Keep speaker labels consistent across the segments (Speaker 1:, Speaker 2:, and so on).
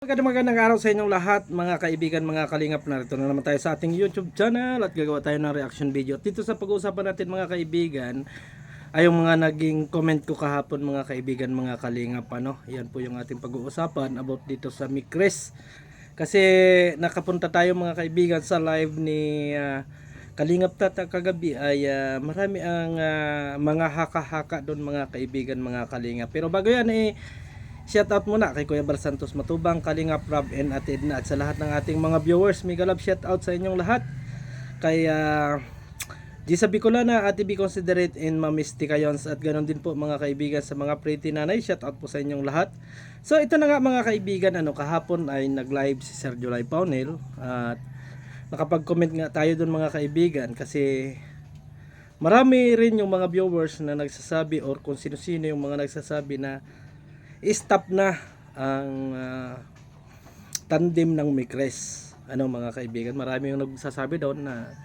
Speaker 1: Magandang araw sa inyong lahat mga kaibigan, mga kalingap. Narito na naman tayo sa ating YouTube channel at gagawa tayo ng reaction video. At dito sa pag-uusapan natin mga kaibigan ay yung mga naging comment ko kahapon mga kaibigan, mga kalingap. Yan po yung ating pag-uusapan about dito sa Mikres. Kasi nakapunta tayo mga kaibigan sa live ni Kalingap Tata kagabi ay marami ang mga haka-haka doon mga kaibigan, mga kalingap. Pero bago yan shout out muna kay Kuya Bal Santos Matubang, Kalingap Rob and Ate Edna at sa lahat ng ating mga viewers. Mega love shout out sa inyong lahat. Kay Gisa Bicolana, Ate B Considerate and Mamisti Kayons at ganoon din po mga kaibigan sa mga pretty nanay. Shout out po sa inyong lahat. So ito na nga mga kaibigan, kahapon ay nag-live si Sir July Paunel at nakapag-comment nga tayo doon mga kaibigan kasi marami rin yung mga viewers na nagsasabi or kung sino-sino yung mga nagsasabi na stop na ang tandem ng Mikres. Mga kaibigan, marami yung nagsasabi doon na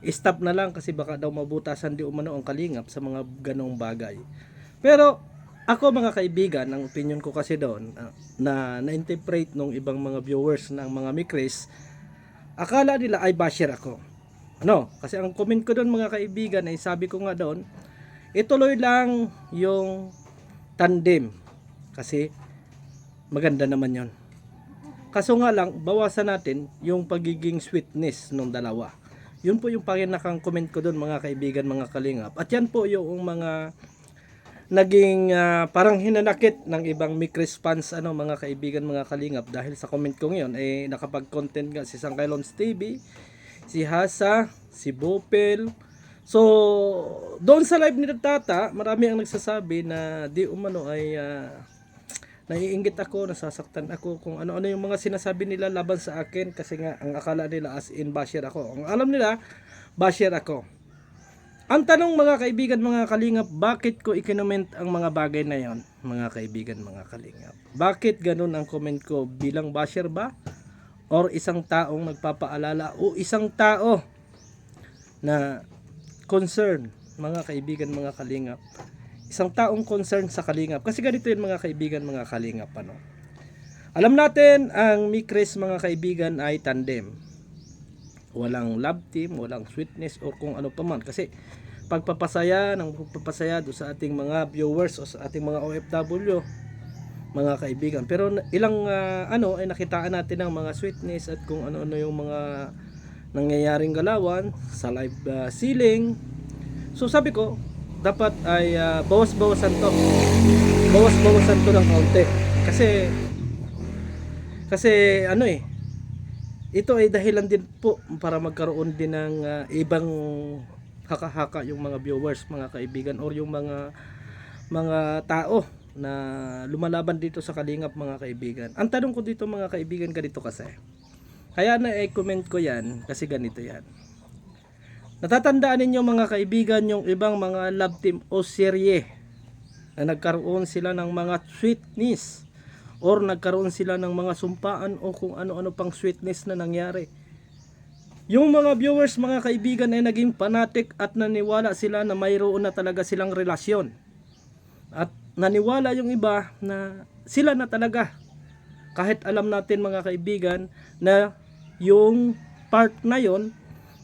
Speaker 1: stop na lang kasi baka daw mabutasan di umano ang Kalingap sa mga ganong bagay. Pero ako mga kaibigan, ang opinion ko kasi doon na na-interpret nung ibang mga viewers ng mga Mikres, akala nila ay basher ako. Kasi ang comment ko doon mga kaibigan ay sabi ko nga doon, ituloy lang yung tandem. Kasi maganda naman yon. Kaso nga lang, bawasan natin yung pagiging sweetness ng dalawa. Yun po yung pakinakang comment ko doon mga kaibigan, mga kalingap. At yan po yung mga naging parang hinanakit ng ibang Mikres fans mga kaibigan, mga kalingap. Dahil sa comment ko ngayon nakapag-content nga si Sangkailons TV, si Hasa, si Bopel. So doon sa live ni Tata, marami ang nagsasabi na di umano ay naiinggit ako, nasasaktan ako kung ano-ano yung mga sinasabi nila laban sa akin kasi nga ang akala nila as in basher ako. Ang alam nila, basher ako. Ang tanong mga kaibigan, mga kalingap, bakit ko ikinoment ang mga bagay na yon mga kaibigan, mga kalingap? Bakit ganun ang comment ko? Bilang basher ba? Or isang taong nagpapaalala o isang tao na concern, mga kaibigan, mga kalingap? Isang taong concern sa Kalingap. Kasi ganito yun mga kaibigan, mga Kalingap. Alam natin, ang Mikres mga kaibigan ay tandem. Walang love team, walang sweetness, or kung ano pa man. Kasi pagpapasaya doon sa ating mga viewers o sa ating mga OFW, mga kaibigan. Pero ilang ay nakitaan natin ng mga sweetness at kung ano-ano yung mga nangyayaring galawan sa live ceiling. So sabi ko, dapat ay bawas-bawasan to ng kaunti kasi ito ay dahilan din po para magkaroon din ng ibang haka-haka yung mga viewers, mga kaibigan, or yung mga tao na lumalaban dito sa Kalingap, mga kaibigan. Ang tanong ko dito mga kaibigan, ganito kasi, kaya na-comment ko yan kasi ganito yan. Natatandaan ninyo mga kaibigan yung ibang mga love team o serye na nagkaroon sila ng mga sweetness or nagkaroon sila ng mga sumpaan o kung ano-ano pang sweetness na nangyari. Yung mga viewers mga kaibigan ay naging fanatic at naniwala sila na mayroon na talaga silang relasyon. At naniwala yung iba na sila na talaga. Kahit alam natin mga kaibigan na yung part na yon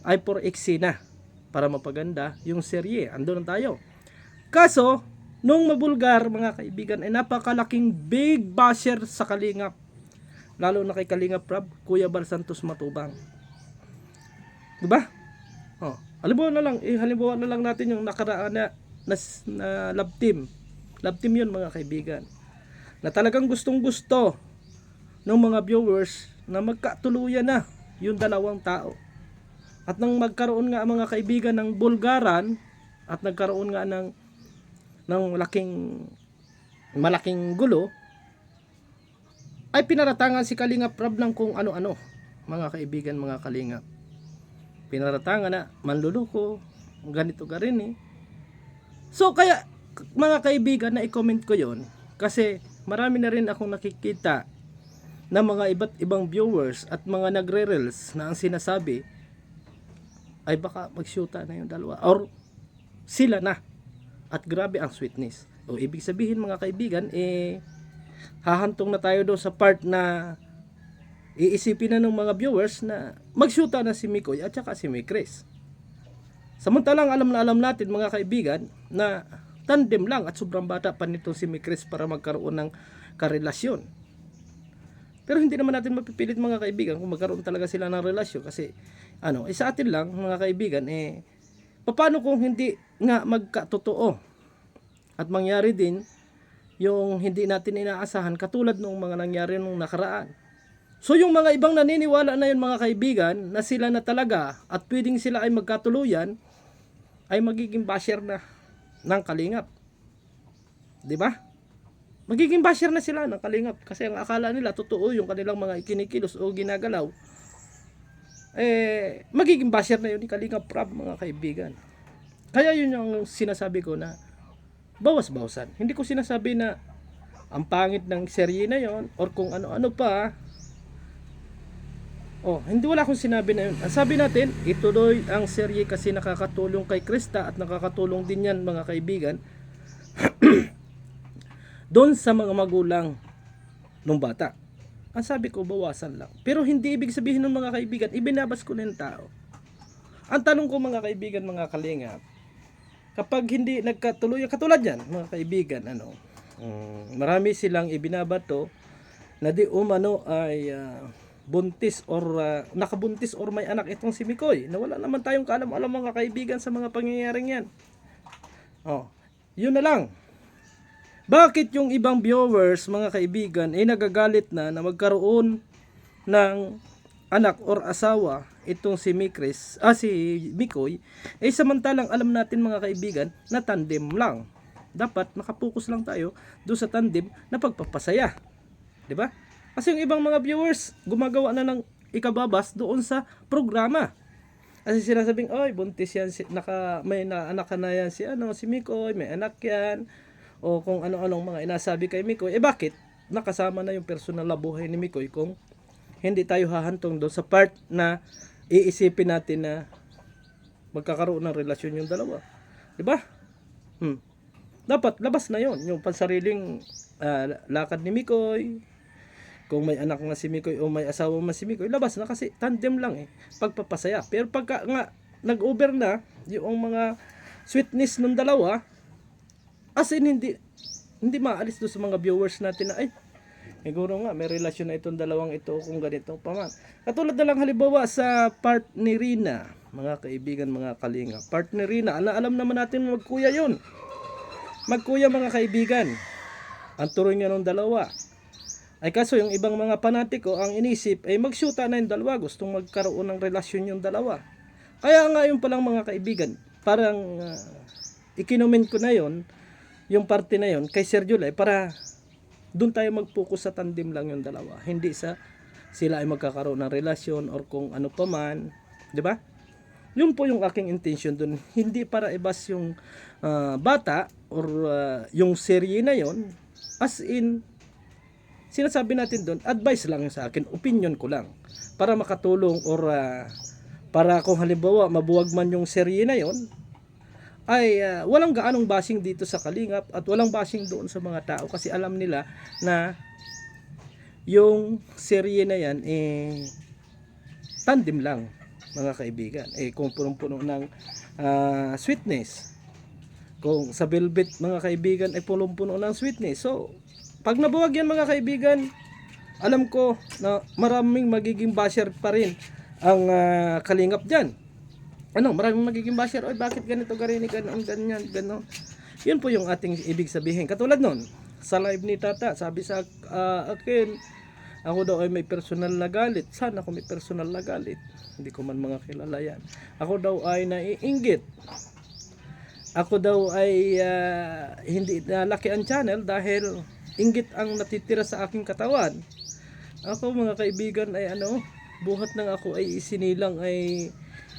Speaker 1: ay for eksena para mapaganda yung serye. Andun na tayo. Kaso, nung mabulgar mga kaibigan ay napakalaking big basher sa Kalingap. Lalo na kay Kalingap Rob, Kuya Bal Santos Matubang. Diba? Halimbawa na lang natin yung nakaraan na love team. Love team yun mga kaibigan. Na talagang gustong gusto ng mga viewers na magkatuluyan na yung dalawang tao. At nang magkaroon nga mga kaibigan ng bulgaran at nagkaroon nga ng malaking gulo, ay pinaratangan si Kalingap Rob ng kung ano-ano, mga kaibigan, mga Kalingap. Pinaratangan na manluloko, ganito ka rin So kaya mga kaibigan, na i-comment ko yon kasi marami na rin akong nakikita na mga iba't ibang viewers at mga nagre-reels na ang sinasabi ay baka magsyuta na yung dalawa or sila na at grabe ang sweetness. O ibig sabihin mga kaibigan hahantong na tayo doon sa part na iisipin na ng mga viewers na magsyuta na si Mikoy at saka si Mikris. Samantalang alam na alam natin mga kaibigan na tandem lang at sobrang bata pa nito si Mikris para magkaroon ng karelasyon. Pero hindi naman natin mapipilit mga kaibigan kung magkaroon talaga sila ng relasyon kasi sa atin lang mga kaibigan paano kung hindi nga magkatotoo at mangyari din yung hindi natin inaasahan katulad nung mga nangyari nung nakaraan. So yung mga ibang naniniwala na yun mga kaibigan na sila na talaga at pwedeng sila ay magkatuluyan ay magiging basher na ng Kalingap. 'Di ba? Magiging basher na sila ng Kalingap kasi ang akala nila totoo yung kanilang mga kinikilos o ginagalaw. Magiging basher na yun ni Kalingap Prab mga kaibigan. Kaya yun yung sinasabi ko na bawas-bawasan. Hindi ko sinasabi na ang pangit ng serye na yon or kung ano-ano pa. Hindi wala akong sinabi na yun. Ang sabi natin, ituloy ang serye kasi nakakatulong kay Krista at nakakatulong din yan mga kaibigan doon sa mga magulang ng bata. Ang sabi ko, bawasan lang. Pero hindi ibig sabihin ng mga kaibigan, ibinabas ko na yung tao. Ang tanong ko mga kaibigan, mga kalingap, kapag hindi nagkatuloy, katulad yan, mga kaibigan, marami silang ibinabato na di umano ay buntis or nakabuntis or may anak itong si Mikoy na wala naman tayong kaalam-alam mga kaibigan sa mga pangyayaring yan. Yun na lang. Bakit yung ibang viewers mga kaibigan ay nagagalit na magkaroon ng anak or asawa itong si Mikris, si Mikoy, samantalang alam natin mga kaibigan na tandem lang. Dapat nakapokus lang tayo doon sa tandem na pagpapasaya. 'Di ba? Kasi yung ibang mga viewers gumagawa na ng ikababas doon sa programa. Kasi sinasabing, oy, buntis yan, may anak ka na yan si Mikoy, may anak yan, o kung ano-anong mga inasabi kay Mikoy. Bakit? Nakasama na yung personal na buhay ni Mikoy kung hindi tayo hahantong doon sa part na iisipin natin na magkakaroon ng relasyon yung dalawa. 'Di ba? Dapat labas na yon yung pansariling lakad ni Mikoy. Kung may anak nga si Mikoy o may asawa man si Mikoy, labas na kasi tandem lang pagpapasaya. Pero pagka nga nag-over na yung mga sweetness ng dalawa, as in hindi maalis doon sa mga viewers natin na siguro nga may relasyon na itong dalawang ito kung ganito pa man. Katulad na lang halimbawa sa part ni Rina, mga kaibigan, mga kalinga. Part ni Rina, alam naman natin magkuya yun. Magkuya mga kaibigan. Ang tuloy nga ng dalawa. Kaso yung ibang mga panatiko ang inisip magsyuta na yung dalawa. Gustong magkaroon ng relasyon yung dalawa. Kaya nga yung palang mga kaibigan, parang ikinoment ko na yon yung parte na yon kay Sir July para doon tayo mag-focus sa tandem lang yung dalawa. Hindi sa sila ay magkakaroon ng relasyon or kung ano pa man. 'Di ba? Yun po yung aking intention doon. Hindi para ibas yung bata or yung serye na yon. As in, sinasabi natin doon, advice lang sa akin, opinion ko lang. Para makatulong or para kung halimbawa mabuwag man yung serye na yon, walang gaanong bashing dito sa Kalingap at walang bashing doon sa mga tao kasi alam nila na yung serye na yan tandem lang mga kaibigan. Kung punong-puno ng sweetness, kung sa Velvet mga kaibigan ay punong-puno ng sweetness, so pag nabuwag yan mga kaibigan, alam ko na maraming magiging basher pa rin ang Kalingap dyan. Maraming magiging basher, bakit ganito, ganyan. Yun po yung ating ibig sabihin. Katulad nun, sa live ni Tata, sabi sa akin, ako daw ay may personal na galit. Sana ako may personal na galit. Hindi ko man mga kilala yan. Ako daw ay naiinggit. Ako daw ay hindi nalaki ang channel dahil inggit ang natitira sa aking katawan. Ako mga kaibigan ay buhat ng ako ay isinilang ay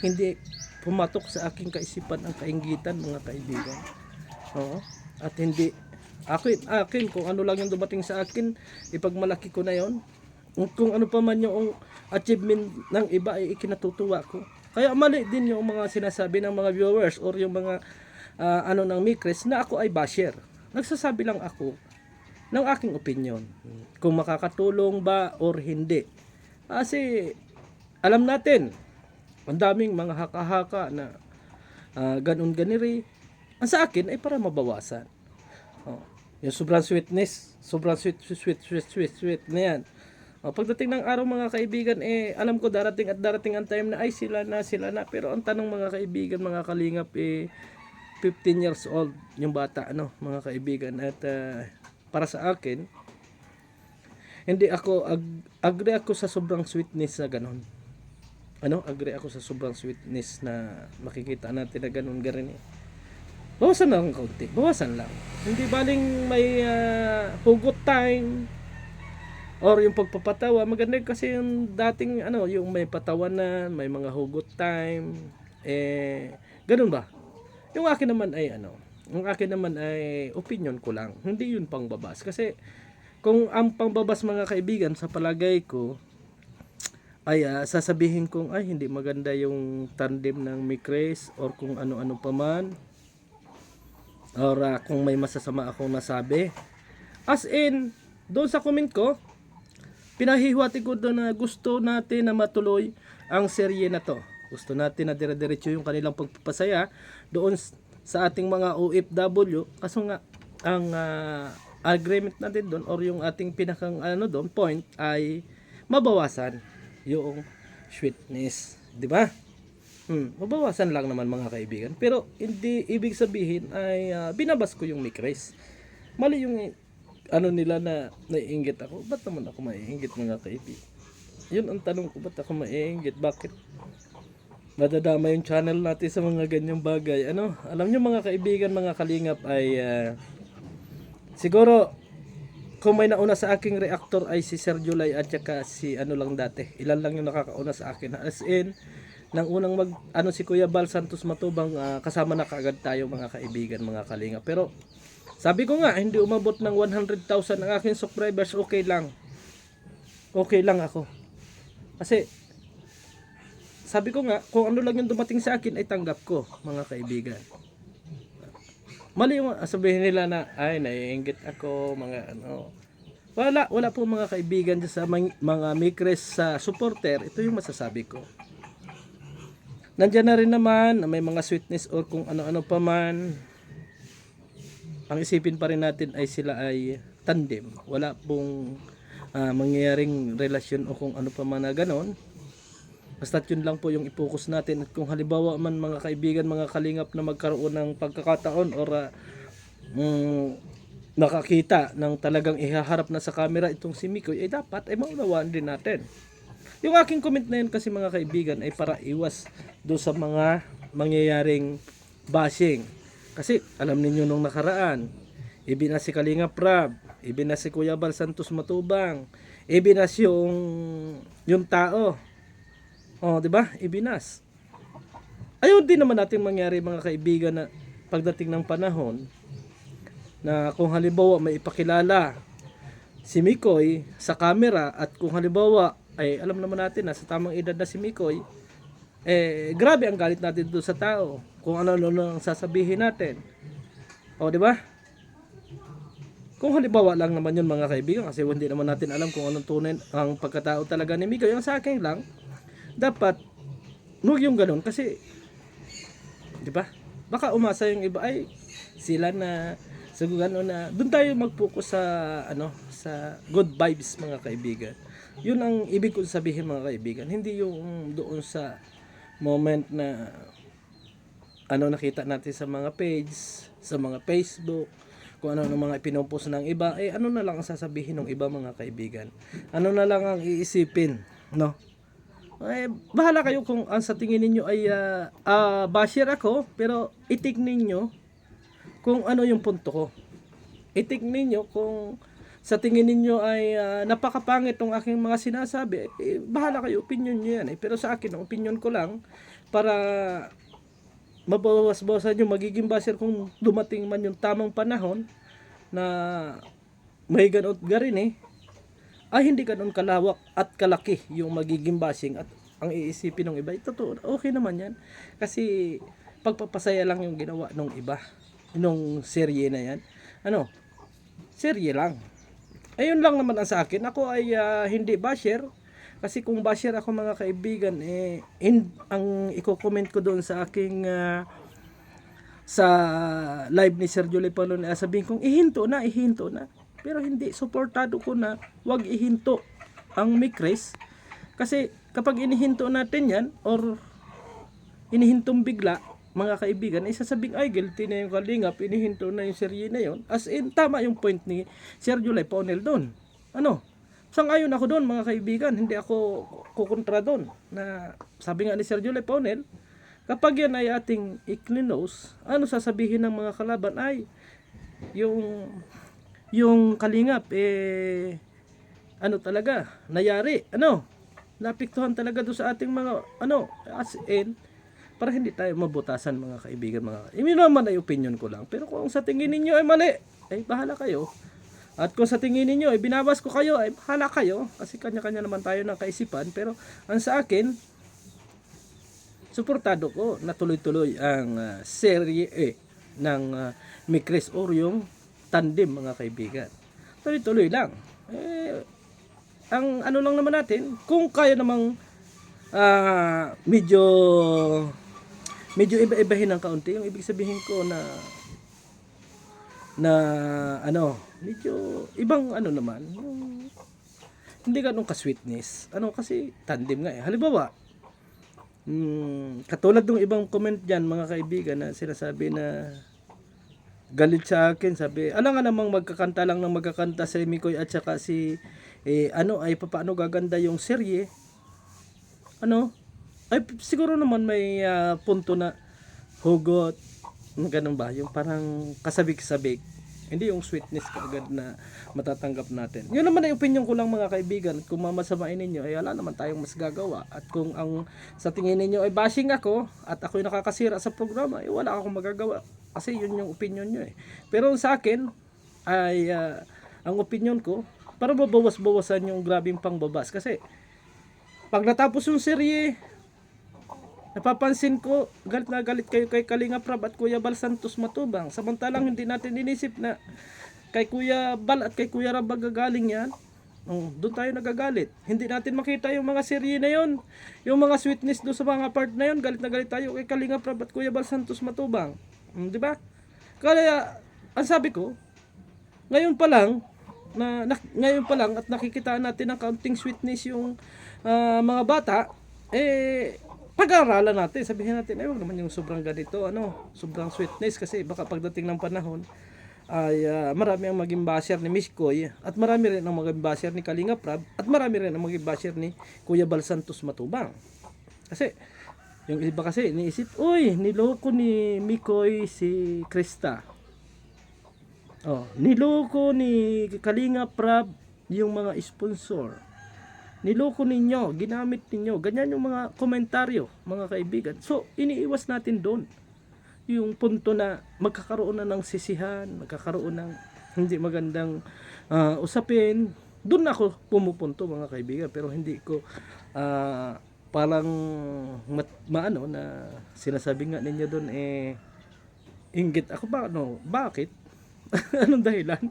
Speaker 1: hindi pumatok sa aking kaisipan ang kainggitan mga kaibigan. At hindi akin kung ano lang yung dumating sa akin, ipagmalaki ko na yon. Kung ano pa man yung achievement ng iba ay ikinatutuwa ko. Kaya mali din yung mga sinasabi ng mga viewers or yung mga ng Mikris na ako ay basher. Nagsasabi lang ako ng aking opinion. Kung makakatulong ba or hindi. Kasi alam natin, ang daming mga haka-haka na ganun ganiri. Ang sa akin ay para mabawasan. Oh, yung sobrang sweetness, sobrang sweet na yan. Pagdating ng araw mga kaibigan, alam ko darating at darating ang time na ay sila na. Pero ang tanong mga kaibigan, mga kalingap, 15 years old yung bata, ano, mga kaibigan. At para sa akin, hindi ako, agree ako sa sobrang sweetness na ganon. Agree ako sa sobrang sweetness na makikita natin na ganon garin eh. Bawasan lang ng kaunti, bawasan lang. Hindi baling may hugot time or yung pagpapatawa. Maganda kasi yung dating yung may patawanan, may mga hugot time, ganun ba? Yung akin naman ay opinion ko lang. Hindi yun pangbabas kasi kung ang pangbabas mga kaibigan sa palagay ko ay sasabihin kong ay hindi maganda yung tandem ng Mikres or kung ano-ano pa man. Or kung may masasama akong nasabi. As in, doon sa comment ko, pinahihiwati ko doon na gusto natin na matuloy ang serye na to. Gusto natin na dire-diretso yung kanilang pagpapasaya doon sa ating mga OFW. Kaso nga, ang agreement natin doon or yung ating pinakang doon point ay mabawasan yung sweetness. Di ba? Mabawasan lang naman mga kaibigan. Pero hindi ibig sabihin ay binabas ko yung Mikres. Mali yung nila na naiinggit ako. Ba't naman ako maiinggit mga kaibigan? Yun ang tanong ko, ba't ako maiinggit? Bakit? Madadama yung channel natin sa mga ganyang bagay. Alam nyo mga kaibigan, mga kalingap ay siguro kung may nauna sa aking reactor ay si Sir July at saka si lang dati. Ilan lang yung nakakauna sa akin. As in, nang unang si Kuya Bal Santos Matubang, kasama na kaagad tayo mga kaibigan, mga kalinga. Pero sabi ko nga, hindi umabot ng 100,000 ang aking subscribers, okay lang. Okay lang ako. Kasi sabi ko nga, kung ano lang yung dumating sa akin ay tanggap ko, mga kaibigan. Mali yung sabihin nila na ay naiinggit ako, mga Wala po mga kaibigan sa mga Mikres sa supporter. Ito yung masasabi ko. Nandiyan na rin naman may mga sweetness or kung ano-ano pa man. Ang isipin pa rin natin ay sila ay tandem. Wala pong mangyayaring relasyon o kung ano pa man na ganon. Basta yun lang po yung ipokus natin. At kung halimbawa man mga kaibigan, mga kalingap na magkaroon ng pagkakataon or nakakita ng talagang ihaharap na sa camera itong si Mikoy, ay dapat ay maunawaan din natin. Yung aking comment na yun kasi mga kaibigan ay para iwas do sa mga mangyayaring bashing. Kasi alam ninyo nung nakaraan, ibinas si Kalinga Prab, ibinas si Kuya Bal Santos Matubang, ibinas yung tao. Di ba? Ibinas. Ayun din naman natin mangyari mga kaibigan na pagdating ng panahon na kung halimbawa may ipakilala si Mikoy sa camera at kung halimbawa ay alam naman natin na sa tamang edad na si Mikoy, grabe ang galit natin doon sa tao kung ano ang sasabihin natin. Di ba? Kung halimbawa lang naman yun mga kaibigan, kasi hindi naman natin alam kung anong tunay ang pagkatao talaga ni Mikoy. Ang sa akin lang, dapat huwag yung ganun kasi, di ba? Baka umasa yung iba ay sila na siguro na doon tayo mag-focus sa sa good vibes mga kaibigan. Yun ang ibig ko sabihin mga kaibigan, hindi yung doon sa moment na nakita natin sa mga page, sa mga Facebook, kung ano ng mga ipinopost ng iba, na lang ang sasabihin ng iba mga kaibigan. Ano na lang ang iisipin, no? Bahala kayo kung ang sa tingin ninyo ay basher ako, pero itik ninyo kung ano yung punto ko. Itik ninyo kung sa tingin ninyo ay napakapangit tong aking mga sinasabi, bahala kayo, opinion nyo yan. Pero sa akin, ang opinion ko lang, para mabawas-bawasan yung magiging basher kung dumating man yung tamang panahon na may ganot garin ay hindi ganoon kalawak at kalaki yung magiging bashing at ang iisipin ng iba. Totoo, okay naman yan. Kasi pagpapasaya lang yung ginawa ng iba. Nung serye na yan. Serye lang. Ayun lang naman ang sa akin. Ako ay hindi basher. Kasi kung basher ako mga kaibigan, ang i-comment ko doon sa aking sa live ni Sir Julie Palon, sabihin kong ihinto na. Pero hindi, suportado ko na wag ihinto ang Mikres. Kasi kapag inihinto natin yan, or inihintong bigla, mga kaibigan, ay sasabing, ay, guilty na yung Kalingap, inihinto na yung serye na yun. As in, tama yung point ni Sir Julie Paunel doon. Ano? Sang-ayon ako doon, mga kaibigan. Hindi ako kukontra doon. Na, sabi nga ni Sir Julie Paunel, kapag yan ay ating iklinos, ano sasabihin ng mga kalaban ay, yung Kalingap, ano talaga, nayari, napiktuhan talaga doon sa ating mga, as in, para hindi tayo mabutasan mga kaibigan, Hindi naman ay opinion ko lang, pero kung sa tingin ninyo ay mali, ay bahala kayo. At kung sa tingin ninyo ay binabas ko kayo, ay bahala kayo, kasi kanya-kanya naman tayo ng kaisipan. Pero ang sa akin, suportado ko na tuloy-tuloy ang Serie A ng Mikres or yung tandem mga kaibigan. Tuloy-tuloy lang. Ang ano lang naman natin, kung kaya namang medyo iba-ibahin ng kaunti, yung ibig sabihin ko na medyo ibang naman, hindi ganun ka-sweetness. Kasi tandem nga Halimbawa, katulad ng ibang comment diyan mga kaibigan na sinasabi na galit sa akin, sabi, nga namang magkakanta lang ng magkakanta si Mikoy at saka si ay papaano gaganda yung serye. Ay siguro naman may punto na hugot, ganun ba, yung parang kasabik-sabik, hindi yung sweetness kaagad na matatanggap natin. Yun naman ay opinion ko lang mga kaibigan. Kung mamasamain ninyo, ay wala naman tayong mas gagawa. At kung ang sa tingin ninyo ay bashing ako at ako'y nakakasira sa programa, ay wala akong magagawa, kasi yun yung opinion nyo Pero sa akin ay ang opinion ko, para mabawas-bawasan yung grabing pangbabas, kasi pag natapos yung serye, napapansin ko, galit na galit kayo kay Kalinga Prab at Kuya Bal Santos Matubang. Samantalang hindi natin inisip na kay Kuya Bal at kay Kuya Rab gagaling yan. Doon tayo nagagalit. Hindi natin makita yung mga serye na yon, yung mga sweetness doon sa mga part na yon. Galit na galit tayo kay Kalinga Prab at Kuya Bal Santos Matubang. Di ba? Kaya, ang sabi ko, ngayon pa lang at nakikita natin ang kaunting sweetness yung mga bata, pag-aaralan natin, sabihin natin, wag naman yung sobrang ganito, sobrang sweetness, kasi baka pagdating ng panahon ay marami ang maging basher ni Miss Koy, at marami rin ang maging basher ni Kalinga Prab, at marami rin ang maging basher ni Kuya Bal Santos Matubang. Kasi yung iba kasi iniisip, niloko ni Mikoy si Krista. Niloko ni Kalinga Prab yung mga sponsor. Niloko ninyo, ginamit ninyo. Ganyan yung mga komentaryo, mga kaibigan. So, iniiwas natin doon. Yung punto na magkakaroon na ng sisihan, magkakaroon ng hindi magandang usapin. Doon ako pumupunto mga kaibigan. Pero hindi ko parang maano na sinasabi nga ninyo doon inggit. Ako ba, bakit? Anong dahilan?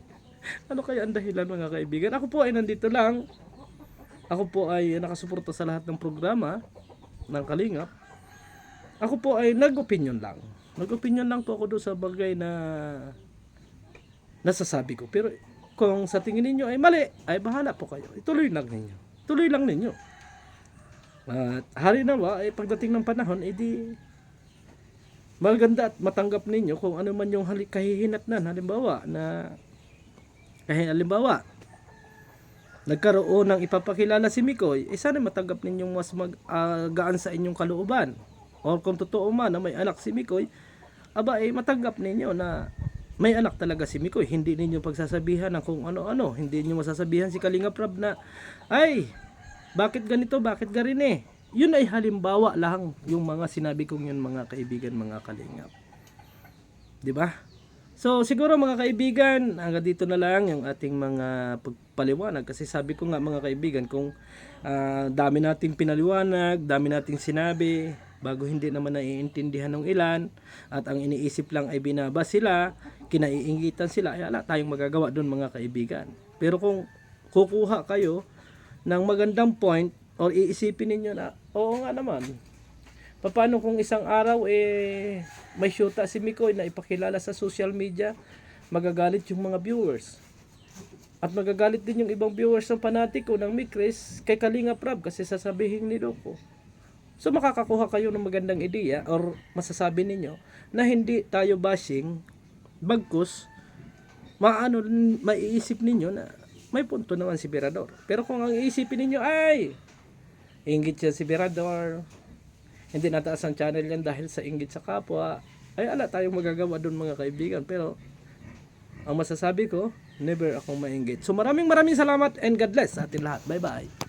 Speaker 1: Ano kaya ang dahilan mga kaibigan? Ako po ay nandito lang. Ako po ay nakasuporta sa lahat ng programa ng Kalingap. Ako po ay nag-opinion lang. Nag-opinion lang po ako doon sa bagay na nasasabi ko. Pero kung sa tingin ninyo ay mali, ay bahala po kayo. Ituloy lang ninyo. Tuloy lang ninyo. At halinawa ay pagdating ng panahon, edi maganda at matanggap ninyo kung ano man yung kahihinatnan. Halimbawa, nagkaroon ng ipapakilala si Mikoy, sana matanggap ninyong mas gaan sa inyong kalooban. O kung totoo man na may anak si Mikoy, matanggap ninyo na may anak talaga si Mikoy. Hindi ninyo pagsasabihan ng kung ano-ano. Hindi niyo masasabihan si Kalinga Prab na, ay, bakit ganito, bakit garin Yun ay halimbawa lang yung mga sinabi kong yun mga kaibigan, mga Kalingap. 'Di ba? So siguro mga kaibigan, hanggang dito na lang yung ating mga pagpaliwanag, kasi sabi ko nga mga kaibigan, kung dami nating pinaliwanag, dami nating sinabi, bago hindi naman naiintindihan ng ilan, at ang iniisip lang ay binaba sila, kinaiingitan sila, ay wala tayong magagawa doon mga kaibigan. Pero kung kukuha kayo ng magandang point, O iisipin ninyo na, oo nga naman. Paano kung isang araw may syuta si Mikoy na ipakilala sa social media, magagalit yung mga viewers. At magagalit din yung ibang viewers ng panatiko ng Mikris kay Kalinga Prab kasi sasabihin ni Loko. So makakakuha kayo ng magandang ideya or masasabi ninyo na hindi tayo bashing, bagkus, maiisip ninyo na may punto naman si Berador. Pero kung ang iisipin ninyo ay inggit siya si Berador, hindi nataas ang channel yan dahil sa inggit sa kapwa, ay ala tayong magagawa doon mga kaibigan. Pero ang masasabi ko, never akong mainggit. So maraming salamat and God bless sa atin lahat. Bye bye.